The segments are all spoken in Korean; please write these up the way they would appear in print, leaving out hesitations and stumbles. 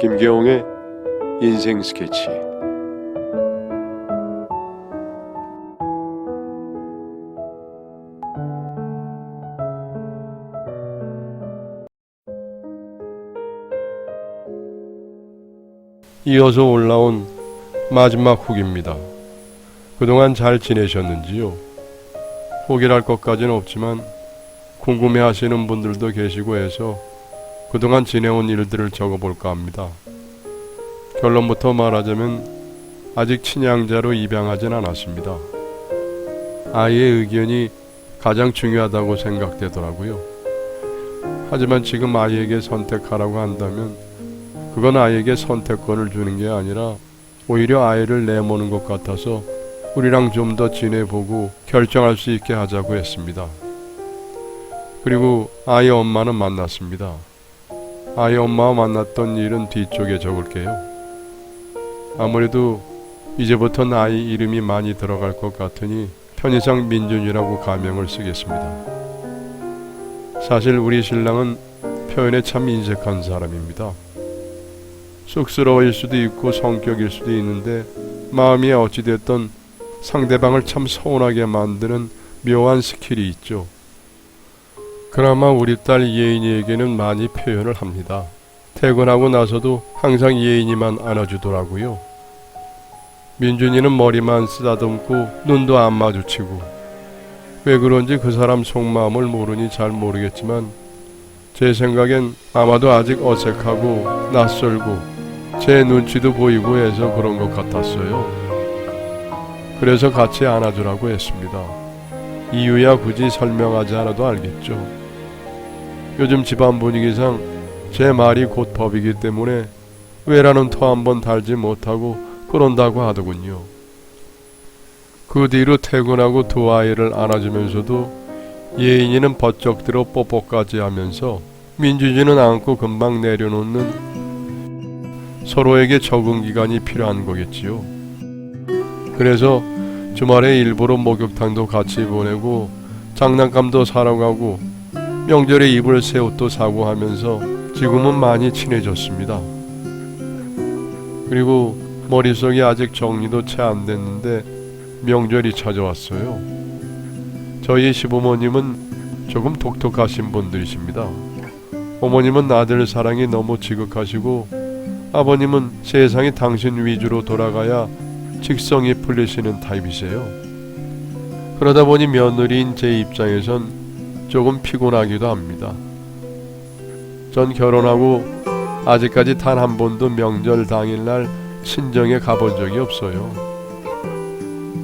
김계홍의 인생 스케치. 이어서 올라온 마지막 후기입니다. 그동안 잘 지내셨는지요? 후기랄 것까지는 없지만 궁금해하시는 분들도 계시고 해서 그동안 지내온 일들을 적어볼까 합니다. 결론부터 말하자면 아직 친양자로 입양하진 않았습니다. 아이의 의견이 가장 중요하다고 생각되더라고요. 하지만 지금 아이에게 선택하라고 한다면 그건 아이에게 선택권을 주는 게 아니라 오히려 아이를 내모는 것 같아서 우리랑 좀 더 지내보고 결정할 수 있게 하자고 했습니다. 그리고 아이 엄마는 만났습니다. 아이 엄마와 만났던 일은 뒤쪽에 적을게요. 아무래도 이제부터는 아이 이름이 많이 들어갈 것 같으니 편의상 민준이라고 가명을 쓰겠습니다. 사실 우리 신랑은 표현에 참 인색한 사람입니다. 쑥스러워일 수도 있고 성격일 수도 있는데 마음이 어찌됐든 상대방을 참 서운하게 만드는 묘한 스킬이 있죠. 그나마 우리 딸 예인이에게는 많이 표현을 합니다. 퇴근하고 나서도 항상 예인이만 안아주더라고요. 민준이는 머리만 쓰다듬고 눈도 안 마주치고 왜 그런지 그 사람 속마음을 모르니 잘 모르겠지만 제 생각엔 아마도 아직 어색하고 낯설고 제 눈치도 보이고 해서 그런 것 같았어요. 그래서 같이 안아주라고 했습니다. 이유야 굳이 설명하지 않아도 알겠죠. 요즘 집안 분위기상 제 말이 곧 법이기 때문에 왜라는 터 한번 달지 못하고 그런다고 하더군요. 그 뒤로 퇴근하고 두 아이를 안아주면서도 예인이는 버쩍들어 뽀뽀까지 하면서 민준이는 안고 금방 내려놓는 서로에게 적응 기간이 필요한 거겠지요. 그래서 주말에 일부러 목욕탕도 같이 보내고 장난감도 사러 가고 명절에 입을 새 옷도 사고 하면서 지금은 많이 친해졌습니다. 그리고 머릿속이 아직 정리도 채 안 됐는데 명절이 찾아왔어요. 저희 시부모님은 조금 독특하신 분들이십니다. 어머님은 아들 사랑이 너무 지극하시고 아버님은 세상이 당신 위주로 돌아가야 직성이 풀리시는 타입이세요. 그러다 보니 며느리인 제 입장에선 조금 피곤하기도 합니다. 전 결혼하고 아직까지 단 한 번도 명절 당일날 친정에 가본 적이 없어요.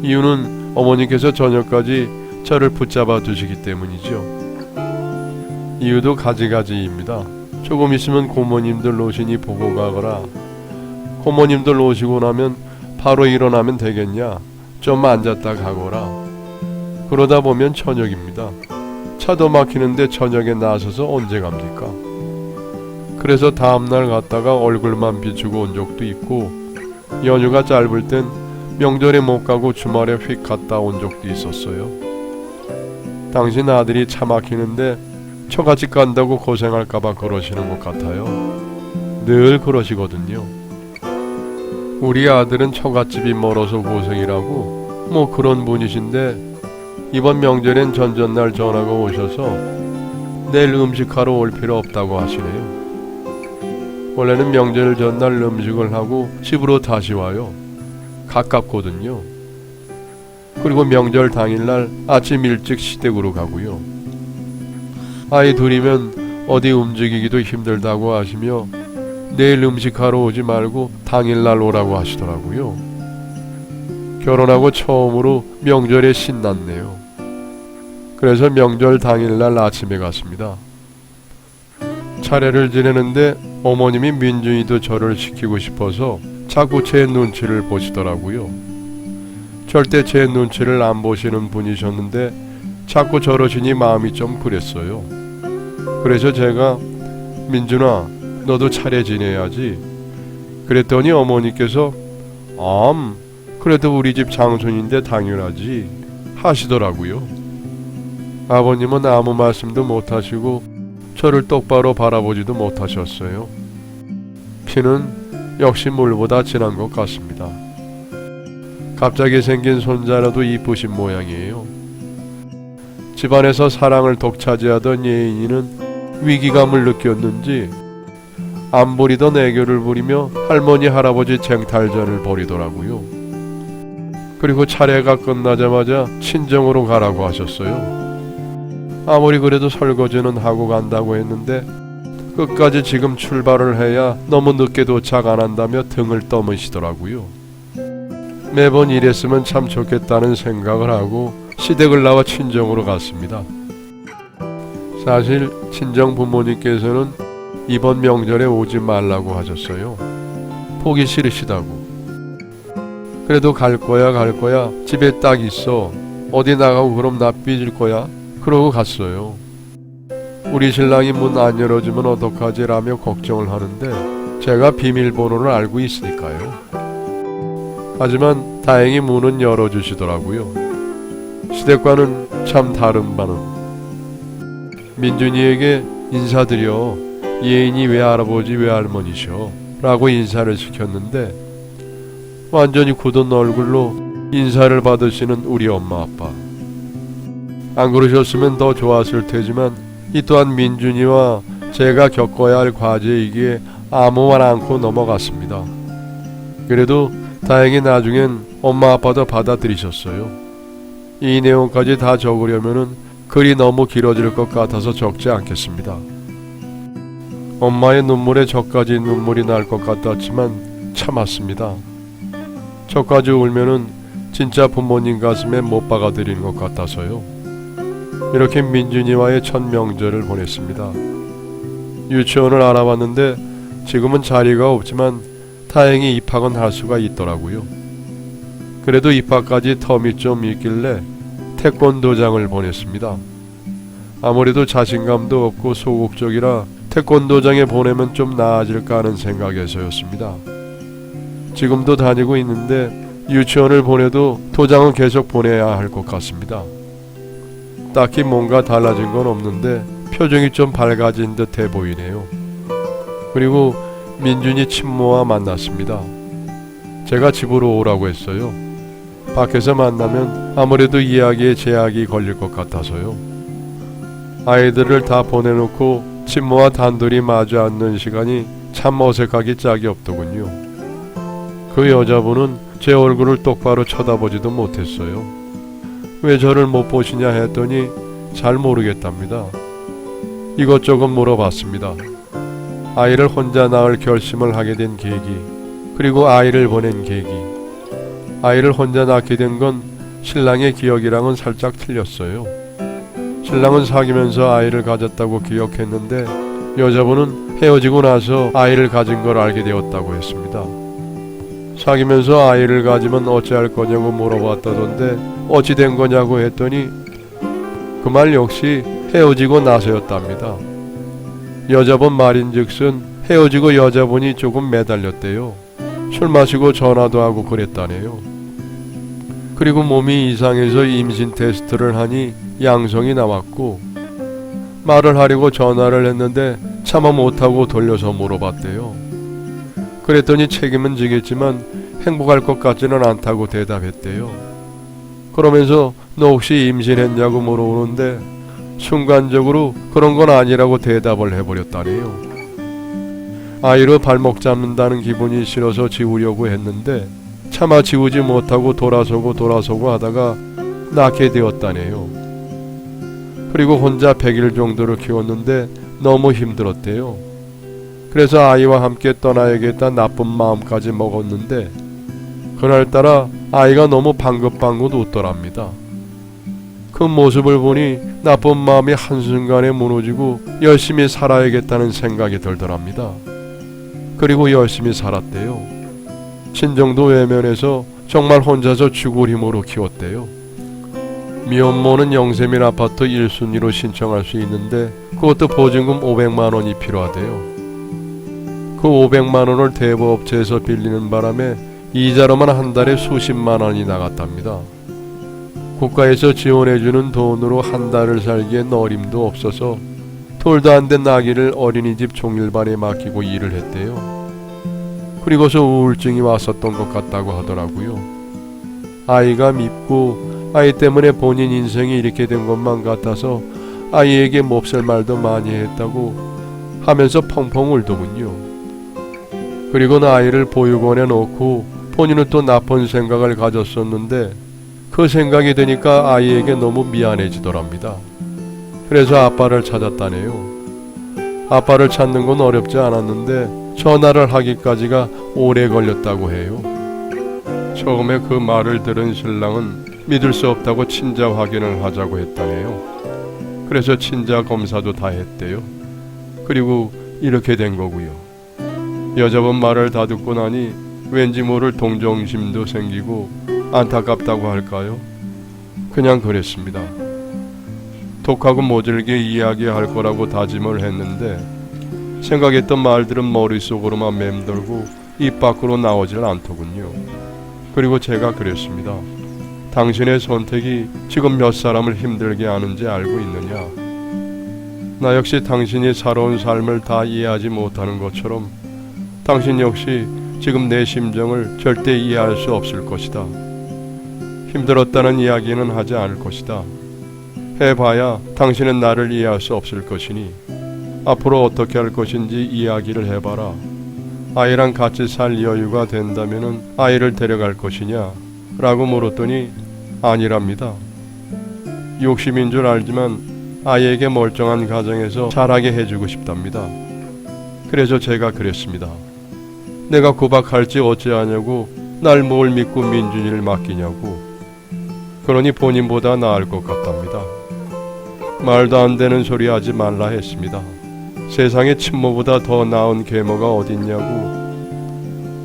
이유는 어머니께서 저녁까지 저를 붙잡아 두시기 때문이죠. 이유도 가지가지입니다. 조금 있으면 고모님들 오시니 보고 가거라. 고모님들 오시고 나면 바로 일어나면 되겠냐? 좀 앉았다 가거라. 그러다 보면 저녁입니다. 차도 막히는데 저녁에 나서서 언제 갑니까? 그래서 다음날 갔다가 얼굴만 비추고 온 적도 있고 연휴가 짧을 땐 명절에 못 가고 주말에 휙 갔다 온 적도 있었어요. 당신 아들이 차 막히는데 처갓집 간다고 고생할까봐 그러시는 것 같아요. 늘 그러시거든요. 우리 아들은 처갓집이 멀어서 고생이라고 뭐 그런 분이신데 이번 명절엔 전전날 전화가 오셔서 내일 음식하러 올 필요 없다고 하시네요. 원래는 명절 전날 음식을 하고 집으로 다시 와요. 가깝거든요. 그리고 명절 당일날 아침 일찍 시댁으로 가고요. 아이 둘이면 어디 움직이기도 힘들다고 하시며 내일 음식하러 오지 말고 당일날 오라고 하시더라고요. 결혼하고 처음으로 명절에 신났네요. 그래서 명절 당일날 아침에 갔습니다. 차례를 지내는데 어머님이 민준이도 저를 시키고 싶어서 자꾸 제 눈치를 보시더라고요. 절대 제 눈치를 안 보시는 분이셨는데 자꾸 저러시니 마음이 좀 그랬어요. 그래서 제가 민준아 너도 차례 지내야지 그랬더니 어머니께서 그래도 우리 집 장손인데 당연하지 하시더라고요. 아버님은 아무 말씀도 못하시고 저를 똑바로 바라보지도 못하셨어요. 피는 역시 물보다 진한 것 같습니다. 갑자기 생긴 손자라도 이쁘신 모양이에요. 집안에서 사랑을 독차지하던 예인이는 위기감을 느꼈는지 안 부리던 애교를 부리며 할머니 할아버지 쟁탈전을 벌이더라고요. 그리고 차례가 끝나자마자 친정으로 가라고 하셨어요. 아무리 그래도 설거지는 하고 간다고 했는데 끝까지 지금 출발을 해야 너무 늦게 도착 안 한다며 등을 떠무시더라고요. 매번 이랬으면 참 좋겠다는 생각을 하고 시댁을 나와 친정으로 갔습니다. 사실 친정 부모님께서는 이번 명절에 오지 말라고 하셨어요. 보기 싫으시다고. 그래도 갈 거야 집에 딱 있어 어디 나가고 그럼 나 삐질 거야 그러고 갔어요. 우리 신랑이 문 안 열어주면 어떡하지 라며 걱정을 하는데 제가 비밀번호를 알고 있으니까요. 하지만 다행히 문은 열어주시더라고요. 시댁과는 참 다른 반응. 민준이에게 인사드려 예인이 외할아버지 외할머니셔 라고 인사를 시켰는데 완전히 굳은 얼굴로 인사를 받으시는 우리 엄마 아빠. 안 그러셨으면 더 좋았을 테지만 이 또한 민준이와 제가 겪어야 할 과제이기에 아무 말 않고 넘어갔습니다. 그래도 다행히 나중엔 엄마 아빠도 받아들이셨어요. 이 내용까지 다 적으려면은 글이 너무 길어질 것 같아서 적지 않겠습니다. 엄마의 눈물에 저까지 눈물이 날 것 같았지만 참았습니다. 저까지 울면은 진짜 부모님 가슴에 못 박아드리는 것 같아서요. 이렇게 민준이와의 첫 명절을 보냈습니다. 유치원을 알아봤는데 지금은 자리가 없지만 다행히 입학은 할 수가 있더라고요. 그래도 입학까지 텀이 좀 있길래 태권도장을 보냈습니다. 아무래도 자신감도 없고 소극적이라 태권도장에 보내면 좀 나아질까 하는 생각에서였습니다. 지금도 다니고 있는데 유치원을 보내도 도장은 계속 보내야 할 것 같습니다. 딱히 뭔가 달라진 건 없는데 표정이 좀 밝아진 듯해 보이네요. 그리고 민준이 친모와 만났습니다. 제가 집으로 오라고 했어요. 밖에서 만나면 아무래도 이야기에 제약이 걸릴 것 같아서요. 아이들을 다 보내놓고 친모와 단둘이 마주 앉는 시간이 참 어색하기 짝이 없더군요. 그 여자분은 제 얼굴을 똑바로 쳐다보지도 못했어요. 왜 저를 못 보시냐 했더니 잘 모르겠답니다. 이것저것 물어봤습니다. 아이를 혼자 낳을 결심을 하게 된 계기, 그리고 아이를 보낸 계기. 아이를 혼자 낳게 된 건 신랑의 기억이랑은 살짝 틀렸어요. 신랑은 사귀면서 아이를 가졌다고 기억했는데 여자분은 헤어지고 나서 아이를 가진 걸 알게 되었다고 했습니다. 사귀면서 아이를 가지면 어찌할 거냐고 물어봤다던데 어찌 된 거냐고 했더니 그 말 역시 헤어지고 나서였답니다. 여자분 말인즉슨 헤어지고 여자분이 조금 매달렸대요. 술 마시고 전화도 하고 그랬다네요. 그리고 몸이 이상해서 임신 테스트를 하니 양성이 나왔고 말을 하려고 전화를 했는데 차마 못하고 돌려서 물어봤대요. 그랬더니 책임은 지겠지만 행복할 것 같지는 않다고 대답했대요. 그러면서 너 혹시 임신했냐고 물어오는데 순간적으로 그런 건 아니라고 대답을 해버렸다네요. 아이로 발목 잡는다는 기분이 싫어서 지우려고 했는데 차마 지우지 못하고 돌아서고 하다가 낳게 되었다네요. 그리고 혼자 100일 정도를 키웠는데 너무 힘들었대요. 그래서 아이와 함께 떠나야겠다 나쁜 마음까지 먹었는데 그날따라 아이가 너무 방긋방긋 웃더랍니다. 그 모습을 보니 나쁜 마음이 한순간에 무너지고 열심히 살아야겠다는 생각이 들더랍니다. 그리고 열심히 살았대요. 친정도 외면해서 정말 혼자서 죽을 힘으로 키웠대요. 미혼모는 영세민 아파트 1순위로 신청할 수 있는데 그것도 보증금 500만 원이 필요하대요. 그 500만 원을 대부업체에서 빌리는 바람에 이자로만 한 달에 수십만 원이 나갔답니다. 국가에서 지원해주는 돈으로 한 달을 살기엔 어림도 없어서 돌도 안 된 아기를 어린이집 종일반에 맡기고 일을 했대요. 그리고서 우울증이 왔었던 것 같다고 하더라고요. 아이가 밉고 아이 때문에 본인 인생이 이렇게 된 것만 같아서 아이에게 몹쓸 말도 많이 했다고 하면서 펑펑 울더군요. 그리고는 아이를 보육원에 놓고 본인은 또 나쁜 생각을 가졌었는데 그 생각이 드니까 아이에게 너무 미안해지더랍니다. 그래서 아빠를 찾았다네요. 아빠를 찾는 건 어렵지 않았는데 전화를 하기까지가 오래 걸렸다고 해요. 처음에 그 말을 들은 신랑은 믿을 수 없다고 친자 확인을 하자고 했다네요. 그래서 친자 검사도 다 했대요. 그리고 이렇게 된 거고요. 여자분 말을 다 듣고 나니 왠지 모를 동정심도 생기고 안타깝다고 할까요? 그냥 그랬습니다. 독하고 모질게 이야기할 거라고 다짐을 했는데 생각했던 말들은 머릿속으로만 맴돌고 입 밖으로 나오질 않더군요. 그리고 제가 그랬습니다. 당신의 선택이 지금 몇 사람을 힘들게 하는지 알고 있느냐? 나 역시 당신이 살아온 삶을 다 이해하지 못하는 것처럼 당신 역시 지금 내 심정을 절대 이해할 수 없을 것이다. 힘들었다는 이야기는 하지 않을 것이다. 해봐야 당신은 나를 이해할 수 없을 것이니 앞으로 어떻게 할 것인지 이야기를 해봐라. 아이랑 같이 살 여유가 된다면은 아이를 데려갈 것이냐? 라고 물었더니 아니랍니다. 욕심인 줄 알지만 아이에게 멀쩡한 가정에서 자라게 해주고 싶답니다. 그래서 제가 그랬습니다. 내가 구박할지 어찌하냐고 날 뭘 믿고 민준이를 맡기냐고. 그러니 본인보다 나을 것 같답니다. 말도 안 되는 소리 하지 말라 했습니다. 세상에 친모보다 더 나은 계모가 어딨냐고.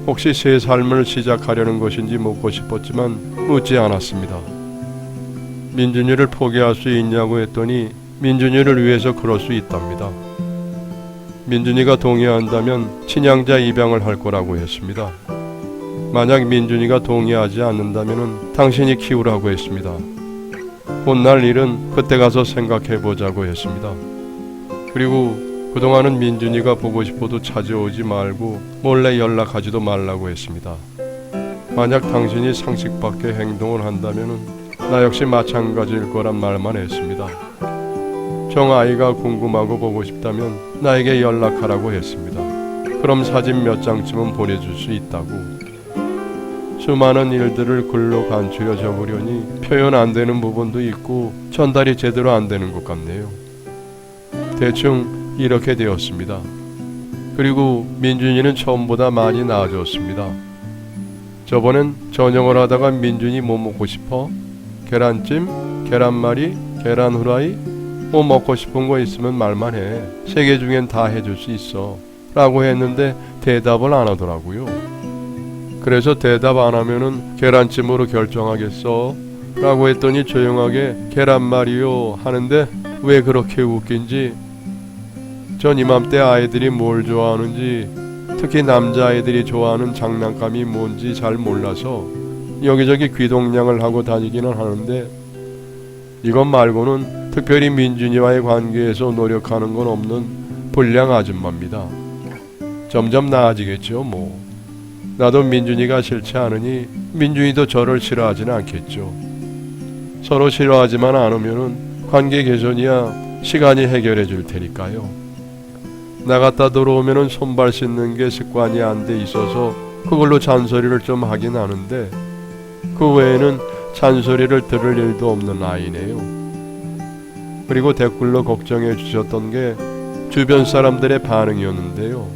혹시 새 삶을 시작하려는 것인지 묻고 싶었지만 묻지 않았습니다. 민준이를 포기할 수 있냐고 했더니 민준이를 위해서 그럴 수 있답니다. 민준이가 동의한다면 친양자 입양을 할 거라고 했습니다. 만약 민준이가 동의하지 않는다면 당신이 키우라고 했습니다. 혼날 일은 그때 가서 생각해 보자고 했습니다. 그리고 그동안은 민준이가 보고 싶어도 찾아오지 말고 몰래 연락하지도 말라고 했습니다. 만약 당신이 상식 밖의 행동을 한다면 나 역시 마찬가지일 거란 말만 했습니다. 정 아이가 궁금하고 보고 싶다면 나에게 연락하라고 했습니다. 그럼 사진 몇 장쯤은 보내줄 수 있다고. 수많은 일들을 글로 간추려 적으려니 표현 안 되는 부분도 있고 전달이 제대로 안 되는 것 같네요. 대충 이렇게 되었습니다. 그리고 민준이는 처음보다 많이 나아졌습니다. 저번엔 저녁을 하다가 민준이 뭐 먹고 싶어? 계란찜? 계란말이? 계란 후라이? 뭐 먹고 싶은 거 있으면 말만 해. 세 개 중엔 다 해줄 수 있어. 라고 했는데 대답을 안 하더라고요. 그래서 대답 안 하면은 계란찜으로 결정하겠어? 라고 했더니 조용하게 계란말이요 하는데 왜 그렇게 웃긴지 전 이맘때 아이들이 뭘 좋아하는지 특히 남자아이들이 좋아하는 장난감이 뭔지 잘 몰라서 여기저기 귀동냥을 하고 다니기는 하는데 이것 말고는 특별히 민준이와의 관계에서 노력하는 건 없는 불량 아줌마입니다. 점점 나아지겠죠 뭐. 나도 민준이가 싫지 않으니 민준이도 저를 싫어하지는 않겠죠. 서로 싫어하지만 않으면은 관계 개선이야 시간이 해결해 줄 테니까요. 나갔다 들어오면은 손발 씻는 게 습관이 안 돼 있어서 그걸로 잔소리를 좀 하긴 하는데 그 외에는 잔소리를 들을 일도 없는 아이네요. 그리고 댓글로 걱정해 주셨던 게 주변 사람들의 반응이었는데요.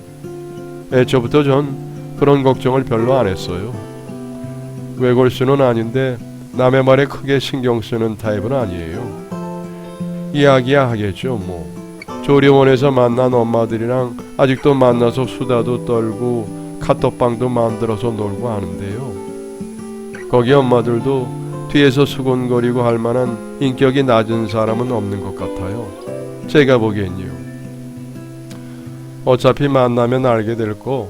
애초부터 전 그런 걱정을 별로 안 했어요. 외골수는 아닌데 남의 말에 크게 신경 쓰는 타입은 아니에요. 이야기야 하겠죠 뭐. 조리원에서 만난 엄마들이랑 아직도 만나서 수다도 떨고 카톡방도 만들어서 놀고 하는데요. 거기 엄마들도 뒤에서 수군거리고 할 만한 인격이 낮은 사람은 없는 것 같아요. 제가 보기엔요. 어차피 만나면 알게 될 거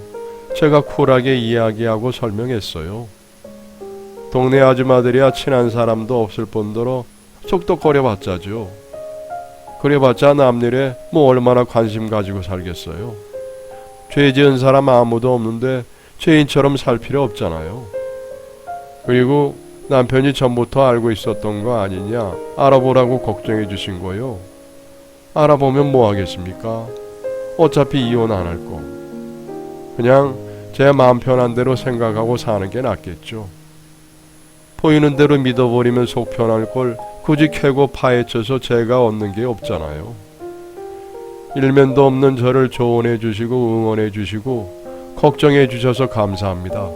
제가 쿨하게 이야기하고 설명했어요. 동네 아줌마들이야 친한 사람도 없을 뿐더러 쏙독거려봤자죠. 그래봤자 남일에 뭐 얼마나 관심 가지고 살겠어요. 죄 지은 사람 아무도 없는데 죄인처럼 살 필요 없잖아요. 그리고 남편이 전부터 알고 있었던 거 아니냐 알아보라고 걱정해 주신 거요. 알아보면 뭐 하겠습니까? 어차피 이혼 안 할 거. 그냥 제 마음 편한 대로 생각하고 사는 게 낫겠죠. 보이는 대로 믿어버리면 속 편할 걸 굳이 캐고 파헤쳐서 제가 얻는 게 없잖아요. 일면도 없는 저를 조언해 주시고 응원해 주시고 걱정해 주셔서 감사합니다.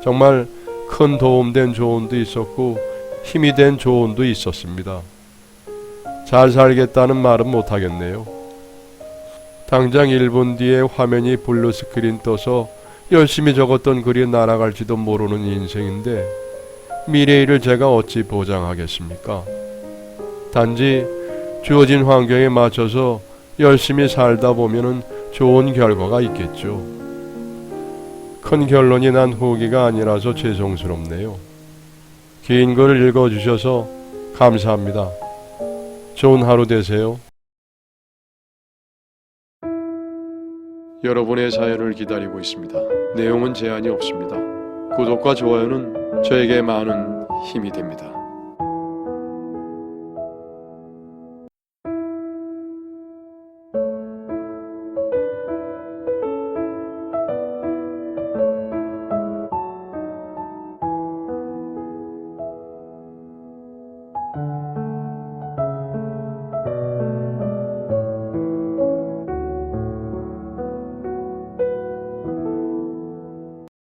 정말 큰 도움된 조언도 있었고 힘이 된 조언도 있었습니다. 잘 살겠다는 말은 못하겠네요. 당장 1분 뒤에 화면이 블루스크린 떠서 열심히 적었던 글이 날아갈지도 모르는 인생인데 미래일을 제가 어찌 보장하겠습니까? 단지 주어진 환경에 맞춰서 열심히 살다 보면은 좋은 결과가 있겠죠. 큰 결론이 난 후기가 아니라서 죄송스럽네요. 긴 글을 읽어주셔서 감사합니다. 좋은 하루 되세요. 여러분의 사연을 기다리고 있습니다. 내용은 제한이 없습니다. 구독과 좋아요는 저에게 많은 힘이 됩니다.